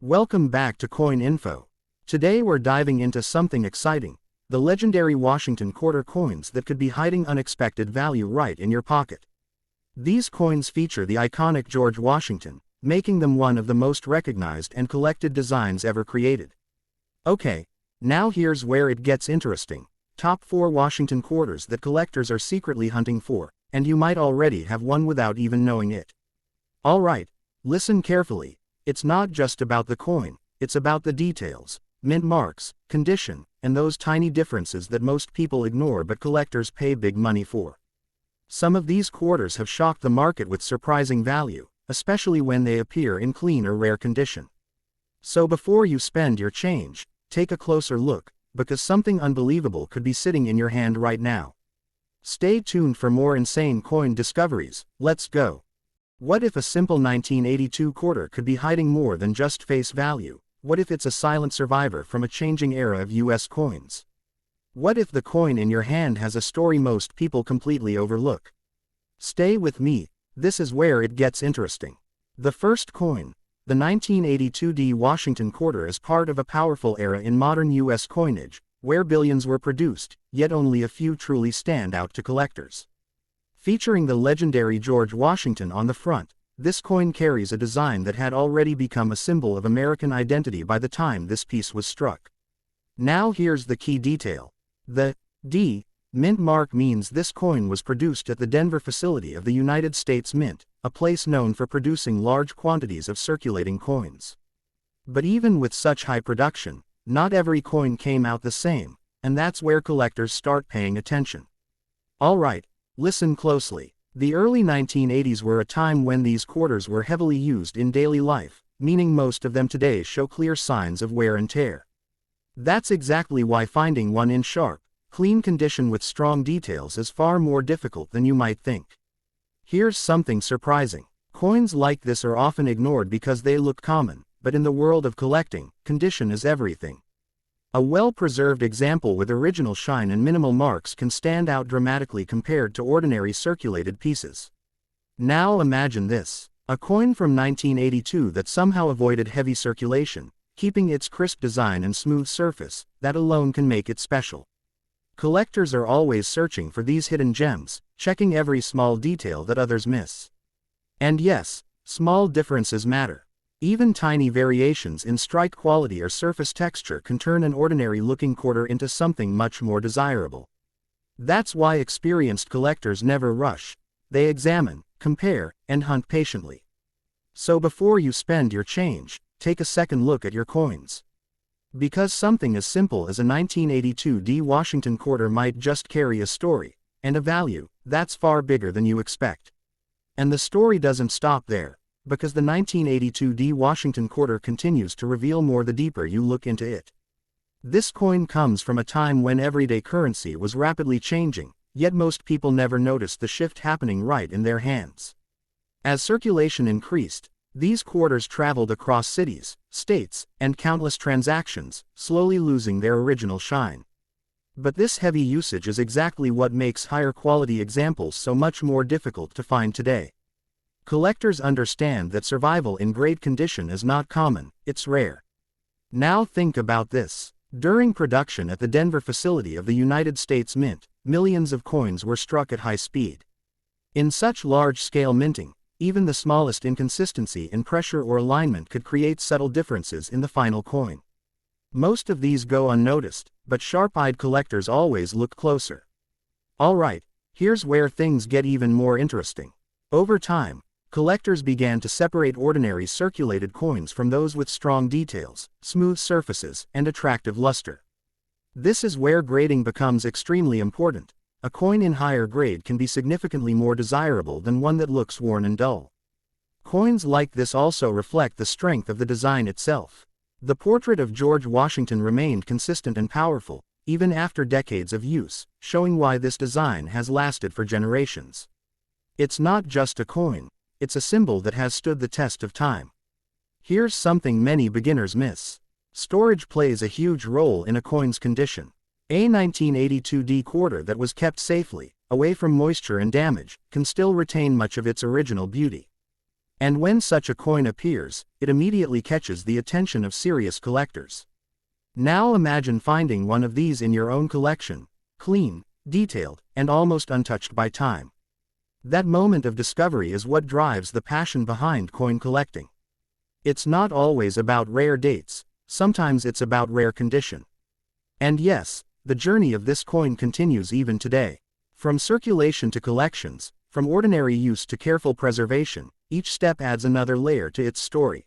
Welcome back to Coin Info. Today we're diving into something exciting, the legendary Washington quarter coins that could be hiding unexpected value right in your pocket. These coins feature the iconic George Washington, making them one of the most recognized and collected designs ever created. Okay, now here's where it gets interesting. Top 4 Washington quarters that collectors are secretly hunting for, and you might already have one without even knowing it. Alright, listen carefully. It's not just about the coin, it's about the details, mint marks, condition, and those tiny differences that most people ignore but collectors pay big money for. Some of these quarters have shocked the market with surprising value, especially when they appear in clean or rare condition. So before you spend your change, take a closer look, because something unbelievable could be sitting in your hand right now. Stay tuned for more insane coin discoveries. Let's go. What if a simple 1982 quarter could be hiding more than just face value? What if it's a silent survivor from a changing era of US coins? What if the coin in your hand has a story most people completely overlook? Stay with me, this is where it gets interesting. The first coin, the 1982 Washington quarter, is part of a powerful era in modern US coinage, where billions were produced, yet only a few truly stand out to collectors. Featuring the legendary George Washington on the front, this coin carries a design that had already become a symbol of American identity by the time this piece was struck. Now here's the key detail. The D mint mark means this coin was produced at the Denver facility of the United States Mint, a place known for producing large quantities of circulating coins. But even with such high production, not every coin came out the same, and that's where collectors start paying attention. Alright, listen closely. The early 1980s were a time when these quarters were heavily used in daily life, meaning most of them today show clear signs of wear and tear. That's exactly why finding one in sharp, clean condition with strong details is far more difficult than you might think. Here's something surprising. Coins like this are often ignored because they look common, but in the world of collecting, condition is everything. A well-preserved example with original shine and minimal marks can stand out dramatically compared to ordinary circulated pieces. Now imagine this, a coin from 1982 that somehow avoided heavy circulation, keeping its crisp design and smooth surface. That alone can make it special. Collectors are always searching for these hidden gems, checking every small detail that others miss. And yes, small differences matter. Even tiny variations in strike quality or surface texture can turn an ordinary-looking quarter into something much more desirable. That's why experienced collectors never rush. They examine, compare, and hunt patiently. So before you spend your change, take a second look at your coins. Because something as simple as a 1982 Washington quarter might just carry a story, and a value, that's far bigger than you expect. And the story doesn't stop there, because the 1982 Washington quarter continues to reveal more the deeper you look into it. This coin comes from a time when everyday currency was rapidly changing, yet most people never noticed the shift happening right in their hands. As circulation increased, these quarters traveled across cities, states, and countless transactions, slowly losing their original shine. But this heavy usage is exactly what makes higher quality examples so much more difficult to find today. Collectors understand that survival in great condition is not common, it's rare. Now think about this. During production at the Denver facility of the United States Mint, millions of coins were struck at high speed. In such large-scale minting, even the smallest inconsistency in pressure or alignment could create subtle differences in the final coin. Most of these go unnoticed, but sharp-eyed collectors always look closer. Alright, here's where things get even more interesting. Over time, collectors began to separate ordinary circulated coins from those with strong details, smooth surfaces, and attractive luster. This is where grading becomes extremely important. A coin in higher grade can be significantly more desirable than one that looks worn and dull. Coins like this also reflect the strength of the design itself. The portrait of George Washington remained consistent and powerful, even after decades of use, showing why this design has lasted for generations. It's not just a coin. It's a symbol that has stood the test of time. Here's something many beginners miss. Storage plays a huge role in a coin's condition. A 1982 quarter that was kept safely, away from moisture and damage, can still retain much of its original beauty. And when such a coin appears, it immediately catches the attention of serious collectors. Now imagine finding one of these in your own collection, clean, detailed, and almost untouched by time. That moment of discovery is what drives the passion behind coin collecting. It's not always about rare dates, sometimes it's about rare condition. And yes, the journey of this coin continues even today. From circulation to collections, from ordinary use to careful preservation, each step adds another layer to its story.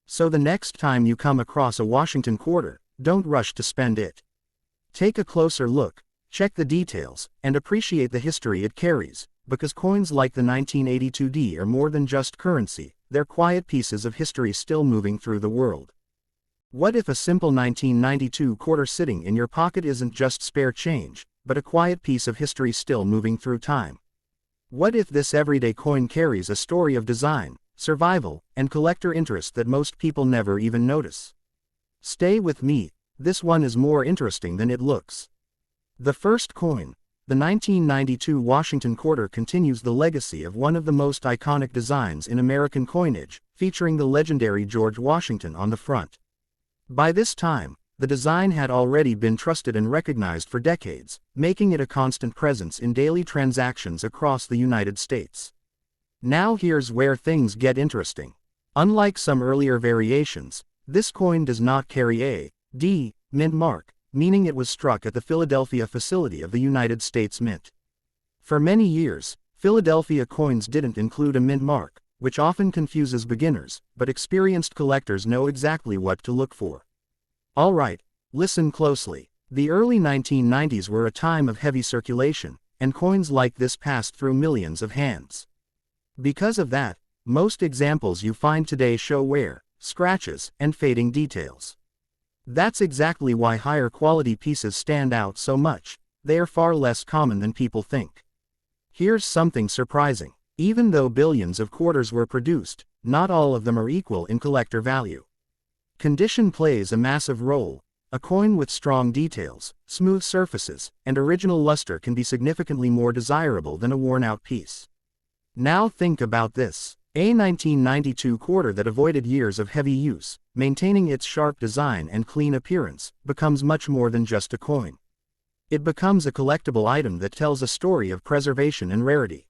So the next time you come across a Washington quarter, don't rush to spend it. Take a closer look, check the details, and appreciate the history it carries, because coins like the 1982D are more than just currency, they're quiet pieces of history still moving through the world. What if a simple 1992 quarter sitting in your pocket isn't just spare change, but a quiet piece of history still moving through time? What if this everyday coin carries a story of design, survival, and collector interest that most people never even notice? Stay with me, this one is more interesting than it looks. The first coin, the 1992 Washington quarter, continues the legacy of one of the most iconic designs in American coinage, featuring the legendary George Washington on the front. By this time, the design had already been trusted and recognized for decades, making it a constant presence in daily transactions across the United States. Now here's where things get interesting. Unlike some earlier variations, this coin does not carry a D mint mark, meaning it was struck at the Philadelphia facility of the United States Mint. For many years, Philadelphia coins didn't include a mint mark, which often confuses beginners, but experienced collectors know exactly what to look for. Alright, listen closely. The early 1990s were a time of heavy circulation, and coins like this passed through millions of hands. Because of that, most examples you find today show wear, scratches, and fading details. That's exactly why higher quality pieces stand out so much, they are far less common than people think. Here's something surprising. Even though billions of quarters were produced, not all of them are equal in collector value. Condition plays a massive role. A coin with strong details, smooth surfaces, and original luster can be significantly more desirable than a worn-out piece. Now think about this. A 1992 quarter that avoided years of heavy use, maintaining its sharp design and clean appearance, becomes much more than just a coin. It becomes a collectible item that tells a story of preservation and rarity.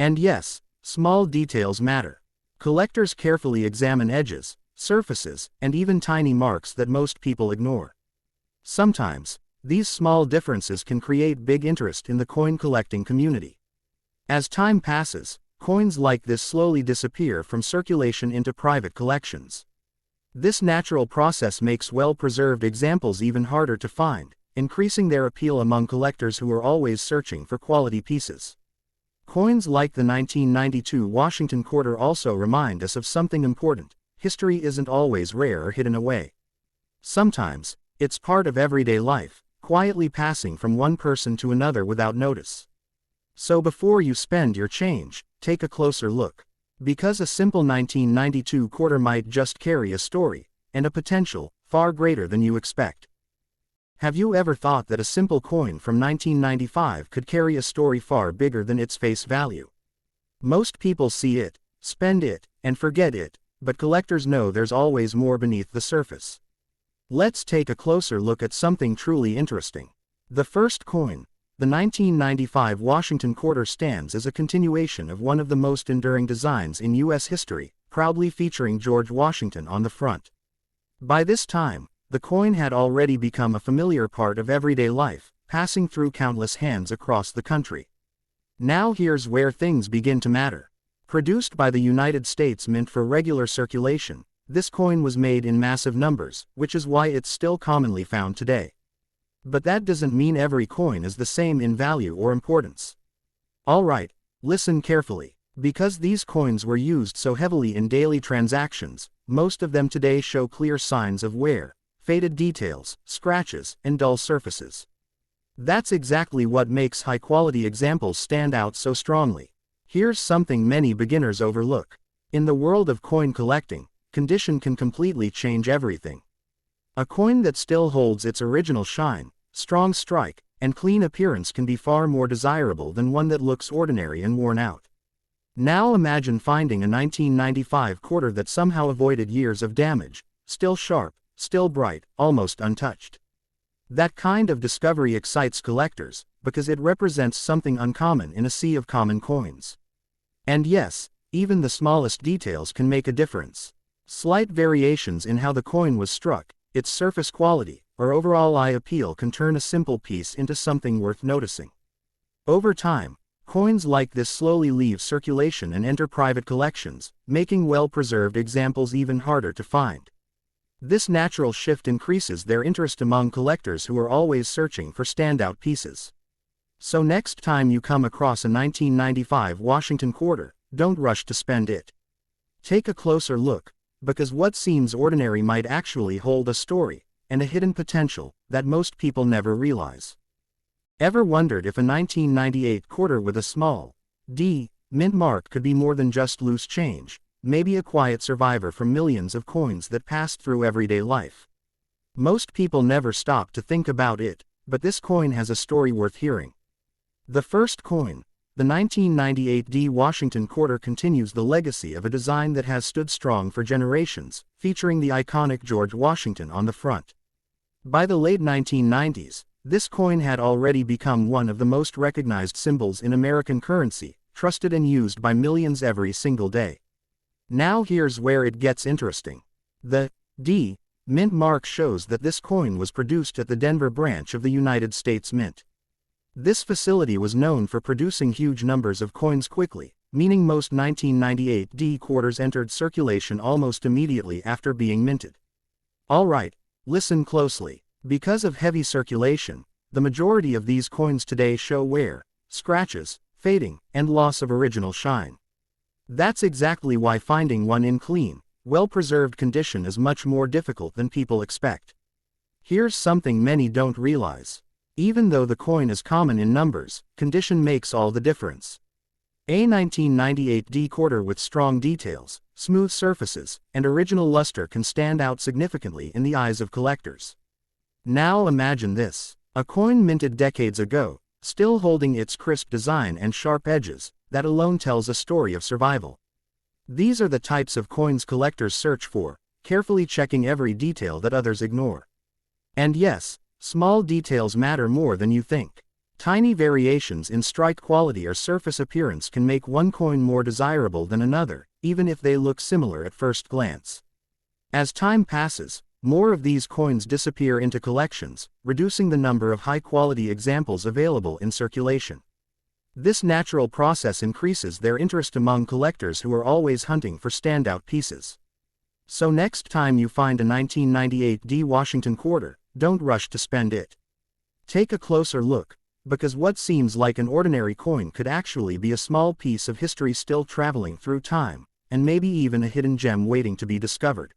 And yes, small details matter. Collectors carefully examine edges, surfaces, and even tiny marks that most people ignore. Sometimes, these small differences can create big interest in the coin collecting community. As time passes, coins like this slowly disappear from circulation into private collections. This natural process makes well-preserved examples even harder to find, increasing their appeal among collectors who are always searching for quality pieces. Coins like the 1992 Washington quarter also remind us of something important. History isn't always rare or hidden away. Sometimes, it's part of everyday life, quietly passing from one person to another without notice. So before you spend your change, take a closer look. Because a simple 1992 quarter might just carry a story, and a potential, far greater than you expect. Have you ever thought that a simple coin from 1995 could carry a story far bigger than its face value? Most people see it, spend it, and forget it, but collectors know there's always more beneath the surface. Let's take a closer look at something truly interesting. The first coin, the 1995 Washington quarter, stands as a continuation of one of the most enduring designs in U.S. history, proudly featuring George Washington on the front. By this time, the coin had already become a familiar part of everyday life, passing through countless hands across the country. Now here's where things begin to matter. Produced by the United States Mint for regular circulation, this coin was made in massive numbers, which is why it's still commonly found today. But that doesn't mean every coin is the same in value or importance. Alright, listen carefully. Because these coins were used so heavily in daily transactions, most of them today show clear signs of wear, faded details, scratches, and dull surfaces. That's exactly what makes high-quality examples stand out so strongly. Here's something many beginners overlook. In the world of coin collecting, condition can completely change everything. A coin that still holds its original shine, strong strike, and clean appearance can be far more desirable than one that looks ordinary and worn out. Now imagine finding a 1995 quarter that somehow avoided years of damage, still sharp, still bright, almost untouched. That kind of discovery excites collectors, because it represents something uncommon in a sea of common coins. And yes, even the smallest details can make a difference. Slight variations in how the coin was struck, its surface quality, or overall eye appeal can turn a simple piece into something worth noticing. Over time, coins like this slowly leave circulation and enter private collections, making well-preserved examples even harder to find. This natural shift increases their interest among collectors who are always searching for standout pieces. So next time you come across a 1995 Washington quarter, don't rush to spend it. Take a closer look, because what seems ordinary might actually hold a story, and a hidden potential, that most people never realize. Ever wondered if a 1998 quarter with a small D mint mark could be more than just loose change, maybe a quiet survivor from millions of coins that passed through everyday life? Most people never stop to think about it, but this coin has a story worth hearing. The first coin, the 1998 D Washington quarter, continues the legacy of a design that has stood strong for generations, featuring the iconic George Washington on the front. By the late 1990s, this coin had already become one of the most recognized symbols in American currency, trusted and used by millions every single day. Now here's where it gets interesting. The D mint mark shows that this coin was produced at the Denver branch of the United States Mint. This facility was known for producing huge numbers of coins quickly, meaning most 1998 D quarters entered circulation almost immediately after being minted. Alright, listen closely. Because of heavy circulation, the majority of these coins today show wear, scratches, fading, and loss of original shine. That's exactly why finding one in clean, well-preserved condition is much more difficult than people expect. Here's something many don't realize. Even though the coin is common in numbers, condition makes all the difference. A 1998 D quarter with strong details, smooth surfaces, and original luster can stand out significantly in the eyes of collectors. Now imagine this: a coin minted decades ago, still holding its crisp design and sharp edges, that alone tells a story of survival. These are the types of coins collectors search for, carefully checking every detail that others ignore. And yes, small details matter more than you think. Tiny variations in strike quality or surface appearance can make one coin more desirable than another, even if they look similar at first glance. As time passes, more of these coins disappear into collections, reducing the number of high-quality examples available in circulation. This natural process increases their interest among collectors who are always hunting for standout pieces. So next time you find a 1998 D Washington quarter, don't rush to spend it. Take a closer look, because what seems like an ordinary coin could actually be a small piece of history still traveling through time, and maybe even a hidden gem waiting to be discovered.